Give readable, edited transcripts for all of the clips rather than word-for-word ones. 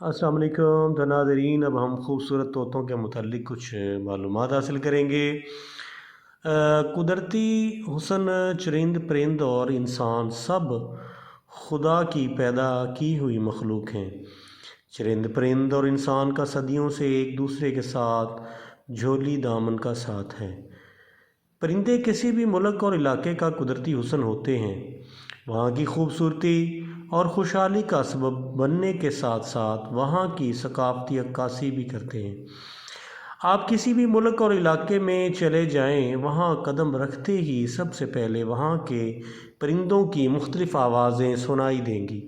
अस्सलाम वालेकुम तो नाज़रीन, अब हम खूबसूरत तोतों के मुतालिक कुछ मालूमात हासिल करेंगे। कुदरती हुस्न, चरिंद परिंद और इंसान सब खुदा की पैदा की हुई मखलूक हैं। चरिंद परिंद और इंसान का सदियों से एक दूसरे के साथ झोली दामन का साथ है। परिंदे किसी भी मुल्क और इलाके का कुदरती हुस्न होते हैं। वहाँ की खूबसूरती और खुशहाली का सबब बनने के साथ साथ वहाँ की सकाफ़ती अक्कासी भी करते हैं। आप किसी भी मुल्क और इलाके में चले जाएं, वहाँ कदम रखते ही सबसे पहले वहाँ के परिंदों की मुख्तलिफ़ आवाज़ें सुनाई देंगी,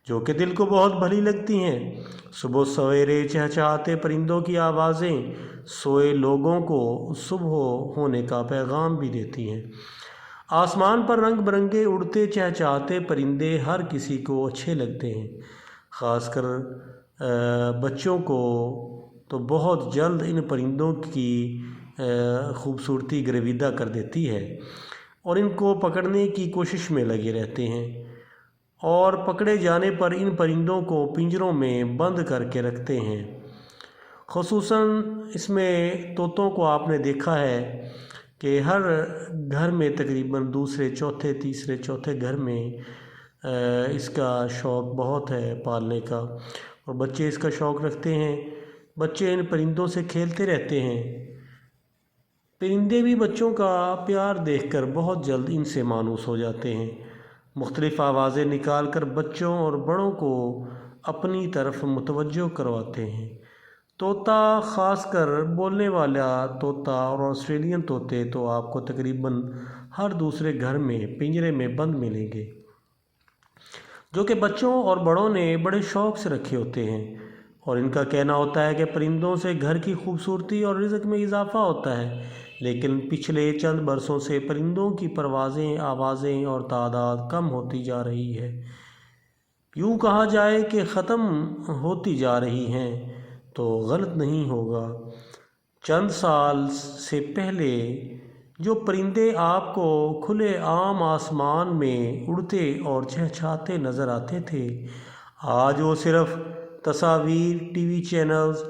जो कि दिल को बहुत भली लगती हैं। सुबह सवेरे चहचहाते परिंदों की आवाज़ें सोए लोगों को सुबह होने का पैगाम भी देती हैं। आसमान पर रंग बिरंगे उड़ते चहचहाते परिंदे हर किसी को अच्छे लगते हैं। ख़ासकर बच्चों को तो बहुत जल्द इन परिंदों की खूबसूरती गिरविदा कर देती है और इनको पकड़ने की कोशिश में लगे रहते हैं, और पकड़े जाने पर इन परिंदों को पिंजरों में बंद करके रखते हैं। ख़ुसूसन इसमें तोतों को आपने देखा है कि हर घर में तकरीबन दूसरे चौथे तीसरे चौथे घर में इसका शौक़ बहुत है पालने का, और बच्चे इसका शौक़ रखते हैं। बच्चे इन परिंदों से खेलते रहते हैं। परिंदे भी बच्चों का प्यार देखकर बहुत जल्द इनसे मानूस हो जाते हैं। मुख्तलिफ़ आवाज़ें निकाल कर बच्चों और बड़ों को अपनी तरफ मुतवज्जो करवाते हैं। तोता, ख़ासकर बोलने वाला तोता और ऑस्ट्रेलियन तोते तो आपको तकरीबन हर दूसरे घर में पिंजरे में बंद मिलेंगे, जो कि बच्चों और बड़ों ने बड़े शौक़ से रखे होते हैं। और इनका कहना होता है कि परिंदों से घर की खूबसूरती और रिज़्क़ में इजाफ़ा होता है। लेकिन पिछले चंद बरसों से परिंदों की परवाज़ें, आवाज़ें और तादाद कम होती जा रही है। यूँ कहा जाए कि ख़त्म होती जा रही हैं तो गलत नहीं होगा। चंद साल से पहले जो परिंदे आपको खुले आम आसमान में उड़ते और चहचहाते नज़र आते थे, आज वो सिर्फ़ तस्वीर, टीवी चैनल्स,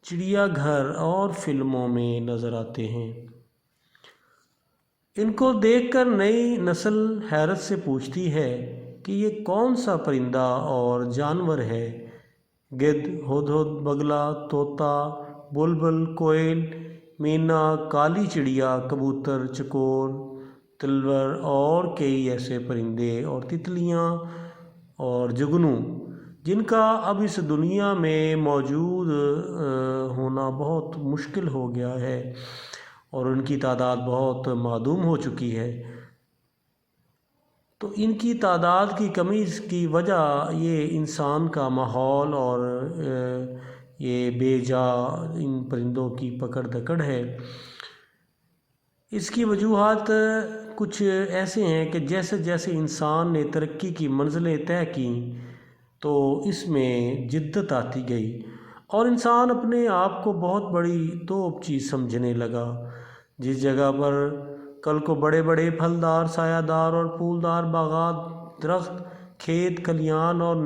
चिड़ियाघर और फिल्मों में नज़र आते हैं। इनको देखकर नई नस्ल हैरत से पूछती है कि ये कौन सा परिंदा और जानवर है। गिद्ध, हुदहुद, बगला, तोता, बुलबुल, कोयल, मैना, काली चिड़िया, कबूतर, चकोर, तिलवर और कई ऐसे परिंदे और तितलियाँ और जुगनू जिनका अब इस दुनिया में मौजूद होना बहुत मुश्किल हो गया है और उनकी तादाद बहुत मादूम हो चुकी है। तो इनकी तादाद की कमी की वजह ये इंसान का माहौल और ये बेजा इन परिंदों की पकड़ दकड़ है। इसकी वजूहात कुछ ऐसे हैं कि जैसे जैसे इंसान ने तरक्की की मंजिलें तय की तो इसमें जिद्दत आती गई और इंसान अपने आप को बहुत बड़ी तोप चीज़ समझने लगा। जिस जगह पर कल को बड़े बड़े फलदार, सायादार और फूलदार बागात, दरख्त, खेत खलियान और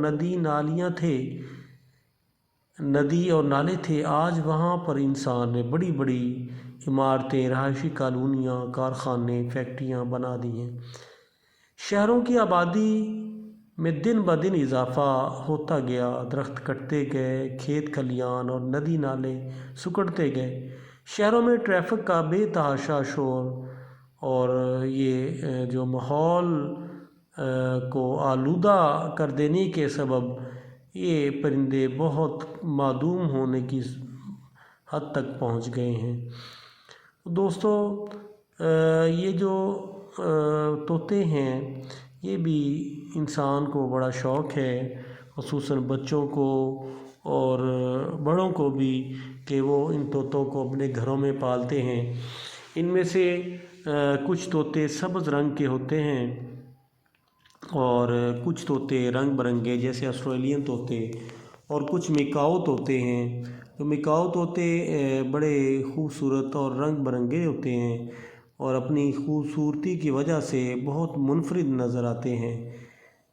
नदी और नाले थे, आज वहाँ पर इंसान ने बड़ी बड़ी इमारतें, रहायशी कॉलोनियाँ, कारखाने, फैक्ट्रियाँ बना दी हैं। शहरों की आबादी में दिन ब दिन इजाफ़ा होता गया, दरख्त कटते गए, खेत खलियान और नदी नाले सुकड़ते गए। शहरों में ट्रैफिक का बेतहाशा शोर और ये जो माहौल को आलूदा कर देने के सबब ये परिंदे बहुत मादूम होने की हद तक पहुंच गए हैं। दोस्तों, ये जो तोते हैं ये भी इंसान को बड़ा शौक़ है, ख़ुसूसन बच्चों को और बड़ों को भी, कि वो इन तोतों को अपने घरों में पालते हैं। इनमें से कुछ तोते सब्ज़ रंग के होते हैं और कुछ तोते रंग बिरंगे जैसे ऑस्ट्रेलियन तोते, और कुछ मिकाओ तोते हैं। तो मिकाओ तोते बड़े खूबसूरत और रंग बिरंगे होते हैं और अपनी खूबसूरती की वजह से बहुत मुनफरिद नज़र आते हैं।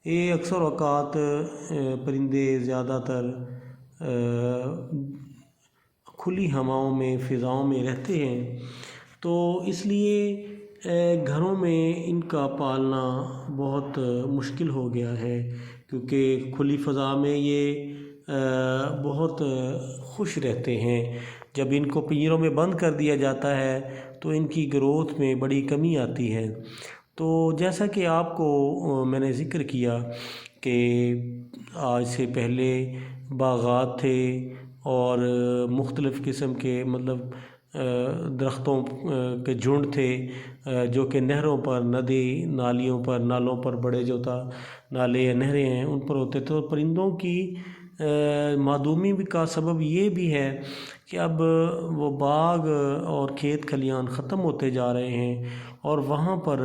ये अक्सर औक़ात परिंदे ज़्यादातर کھلی ہواؤں میں فضاؤں میں رہتے ہیں، تو اس لیے گھروں میں ان کا پالنا بہت مشکل ہو گیا ہے، کیونکہ کھلی فضا میں یہ بہت خوش رہتے ہیں۔ جب ان کو پنجروں میں بند کر دیا جاتا ہے تو ان کی گروتھ میں بڑی کمی آتی ہے۔ تو جیسا کہ آپ کو میں نے ذکر کیا کہ آج سے پہلے باغات تھے اور مختلف قسم کے درختوں کے جھنڈ تھے، جو کہ نہروں پر، ندی نالیوں پر، نالوں پر، بڑے جو نالے یا نہریں ہیں ان پر ہوتے تھے۔ اور پرندوں کی معدومی کا سبب یہ بھی ہے کہ اب وہ باغ اور کھیت کھلیان ختم ہوتے جا رہے ہیں اور وہاں پر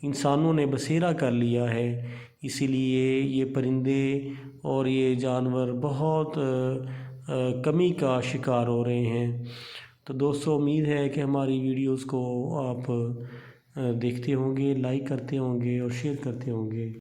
انسانوں نے بسیرا کر لیا ہے، اسی لیے یہ پرندے اور یہ جانور بہت کمی کا شکار ہو رہے ہیں۔ تو دوستو، امید ہے کہ ہماری ویڈیوز کو آپ دیکھتے ہوں گے، لائک کرتے ہوں گے اور شیئر کرتے ہوں گے۔